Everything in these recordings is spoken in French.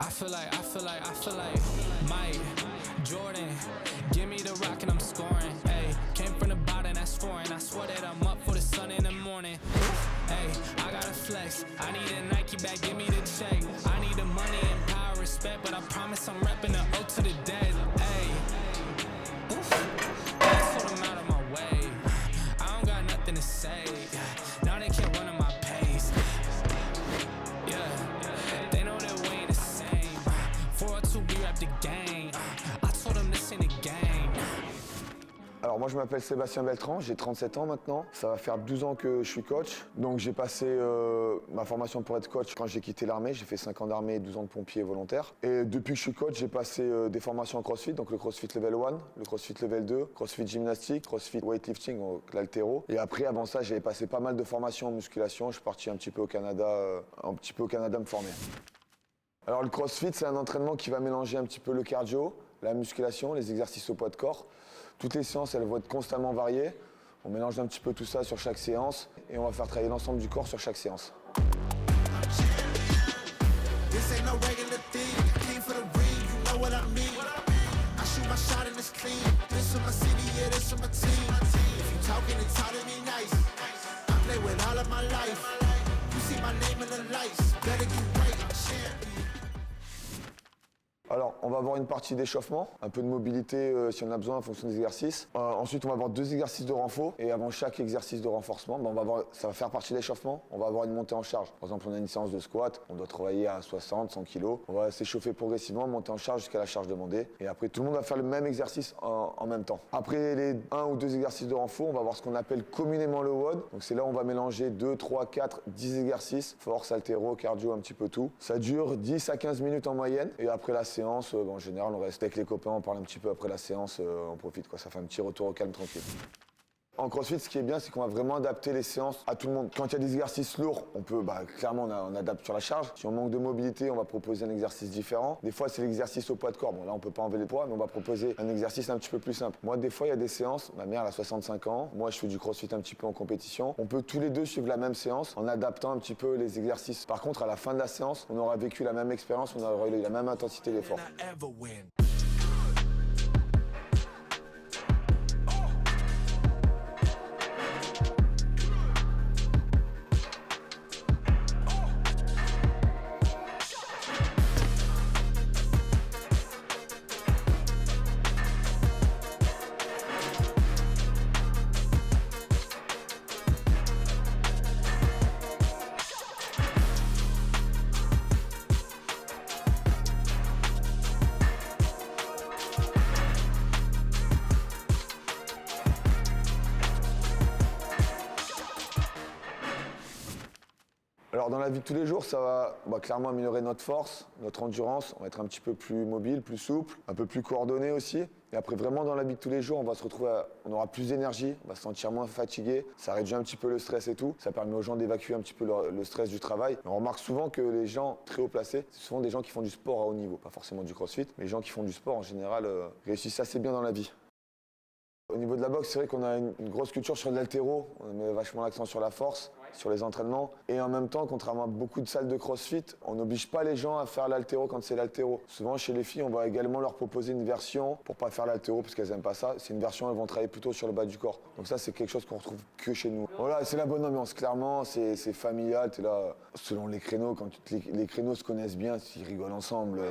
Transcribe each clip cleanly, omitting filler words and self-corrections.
I feel like Mike Jordan. Give me the rock and I'm scoring. Ay, came from the bottom, that's foreign. I swear that I'm up for the sun in the morning. Ay, I gotta flex. I need a Nike bag, give me the check. I need the money and power, respect, but I promise I'm repping the O to the dead. Ay, I told them out of my way. I don't got nothing to say. Now they can't run at my pace. Yeah, they know that we ain't the same. 402, we rap the game. I told them this ain't a game. Alors moi je m'appelle Sébastien Beltran, j'ai 37 ans maintenant. Ça va faire 12 ans que je suis coach. Donc j'ai passé ma formation pour être coach quand j'ai quitté l'armée. J'ai fait 5 ans d'armée et 12 ans de pompier volontaire. Et depuis que je suis coach, j'ai passé des formations en CrossFit. Donc le CrossFit Level 1, le CrossFit Level 2, CrossFit Gymnastique, CrossFit Weightlifting, donc l'haltéro. Et après, avant ça, j'avais passé pas mal de formations en musculation. Je suis parti un petit peu au Canada me former. Alors le CrossFit, c'est un entraînement qui va mélanger un petit peu le cardio, la musculation, les exercices au poids de corps. Toutes les séances, elles vont être constamment variées. On mélange un petit peu tout ça sur chaque séance et on va faire travailler l'ensemble du corps sur chaque séance. Alors, on va avoir une partie d'échauffement, un peu de mobilité si on a besoin en fonction des exercices. Ensuite, on va avoir 2 exercices de renfort et avant chaque exercice de renforcement, ça va faire partie de l'échauffement. On va avoir une montée en charge. Par exemple, on a une séance de squat, on doit travailler à 60, 100 kg. On va s'échauffer progressivement, monter en charge jusqu'à la charge demandée. Et après, tout le monde va faire le même exercice en même temps. Après les 1 ou 2 exercices de renfort, on va avoir ce qu'on appelle communément le WOD. Donc c'est là où on va mélanger 2, 3, 4, 10 exercices, force, haltéro, cardio, un petit peu tout. Ça dure 10 à 15 minutes en moyenne. Et après la séance, en général, on reste avec les copains, on parle un petit peu après la séance, on profite, quoi. Ça fait un petit retour au calme tranquille. En CrossFit, ce qui est bien, c'est qu'on va vraiment adapter les séances à tout le monde. Quand il y a des exercices lourds, on peut, clairement, on adapte sur la charge. Si on manque de mobilité, on va proposer un exercice différent. Des fois, c'est l'exercice au poids de corps. Bon, là, on peut pas enlever les poids, mais on va proposer un exercice un petit peu plus simple. Moi, des fois, il y a des séances. Ma mère, elle a 65 ans. Moi, je fais du CrossFit un petit peu en compétition. On peut tous les deux suivre la même séance en adaptant un petit peu les exercices. Par contre, à la fin de la séance, on aura vécu la même expérience, on aura eu la même intensité d'effort. Alors dans la vie de tous les jours, ça va clairement améliorer notre force, notre endurance, on va être un petit peu plus mobile, plus souple, un peu plus coordonné aussi. Et après vraiment dans la vie de tous les jours, on aura plus d'énergie, on va se sentir moins fatigué, ça réduit un petit peu le stress et tout. Ça permet aux gens d'évacuer un petit peu le stress du travail. On remarque souvent que les gens très haut placés, c'est souvent des gens qui font du sport à haut niveau, pas forcément du CrossFit, mais les gens qui font du sport en général réussissent assez bien dans la vie. Au niveau de la boxe, c'est vrai qu'on a une grosse culture sur l'haltéro, on met vachement l'accent sur la force, sur les entraînements. Et en même temps, contrairement à beaucoup de salles de CrossFit, on n'oblige pas les gens à faire l'haltéro quand c'est l'haltéro. Souvent chez les filles, on va également leur proposer une version pour pas faire l'haltéro parce qu'elles aiment pas ça. C'est une version, elles vont travailler plutôt sur le bas du corps. Donc ça, c'est quelque chose qu'on retrouve que chez nous. Voilà, c'est la bonne ambiance, clairement, c'est familial, t'es là, selon les créneaux, quand les créneaux se connaissent bien, ils rigolent ensemble.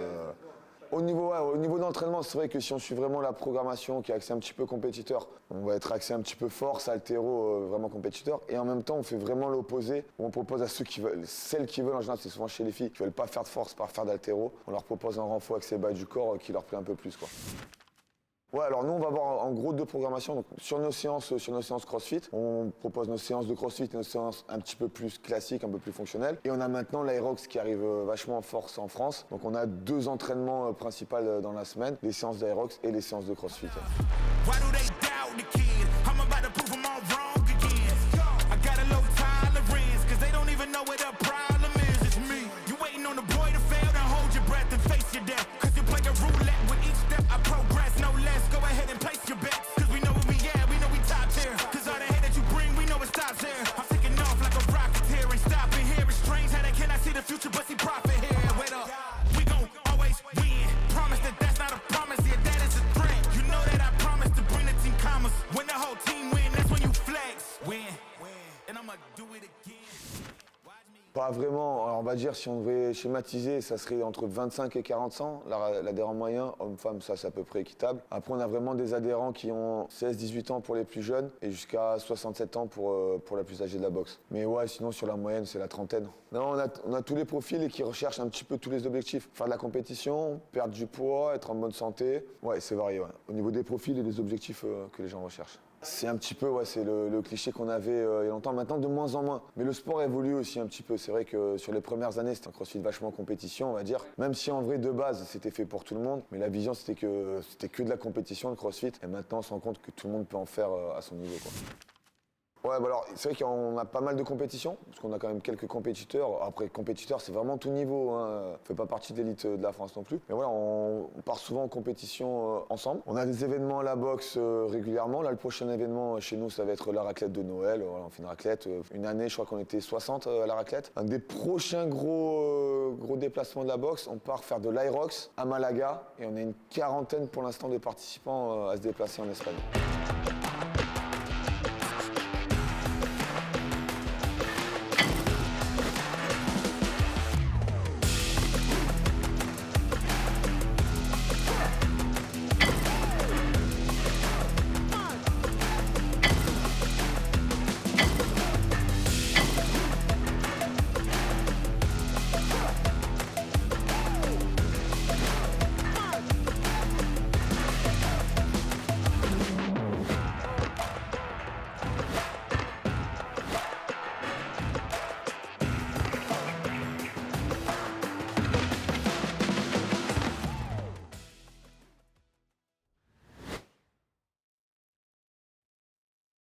Au niveau d'entraînement, c'est vrai que si on suit vraiment la programmation qui est axée un petit peu compétiteur, on va être axé un petit peu force, haltéro, vraiment compétiteur. Et en même temps, on fait vraiment l'opposé. On propose à ceux qui veulent, celles qui veulent en général, c'est souvent chez les filles, qui veulent pas faire de force, pas faire d'haltéro. On leur propose un renfort axé bas du corps qui leur plaît un peu plus, quoi. Ouais, alors nous on va avoir en gros 2 programmations. Donc, sur nos séances CrossFit, on propose nos séances de CrossFit et nos séances un petit peu plus classiques, un peu plus fonctionnelles. Et on a maintenant l'Aerox qui arrive vachement en force en France. Donc on a 2 entraînements principaux dans la semaine, les séances d'Aerox et les séances de CrossFit. Future, but see profit here. Wait up, we gon' Pas vraiment. Alors, on va dire, si on devait schématiser, ça serait entre 25 et 40 ans. L'adhérent moyen, homme-femme, ça c'est à peu près équitable. Après, on a vraiment des adhérents qui ont 16-18 ans pour les plus jeunes et jusqu'à 67 ans pour la plus âgée de la boxe. Mais ouais, sinon sur la moyenne, c'est la trentaine. Non, on a tous les profils et qui recherchent un petit peu tous les objectifs. Faire de la compétition, perdre du poids, être en bonne santé. Ouais, c'est varié, ouais. Au niveau des profils et des objectifs que les gens recherchent. C'est un petit peu, ouais, c'est le cliché qu'on avait il y a longtemps, maintenant de moins en moins. Mais le sport évolue aussi un petit peu. C'est vrai que sur les premières années, c'était un crossfit vachement compétition, on va dire. Même si en vrai, de base, c'était fait pour tout le monde. Mais la vision, c'était que de la compétition, le crossfit. Et maintenant, on se rend compte que tout le monde peut en faire à son niveau, quoi. Ouais, bah alors c'est vrai qu'on a pas mal de compétitions, parce qu'on a quand même quelques compétiteurs. Après, compétiteurs, c'est vraiment tout niveau, hein. On fait pas partie de l'élite de la France non plus. Mais voilà, on part souvent en compétition ensemble. On a des événements à la boxe régulièrement. Là, le prochain événement chez nous, ça va être la raclette de Noël. Voilà, on fait une raclette. Une année, je crois qu'on était 60 à la raclette. Un des prochains gros déplacements de la boxe, on part faire de l'Irox à Malaga. Et on a une quarantaine pour l'instant de participants à se déplacer en Espagne.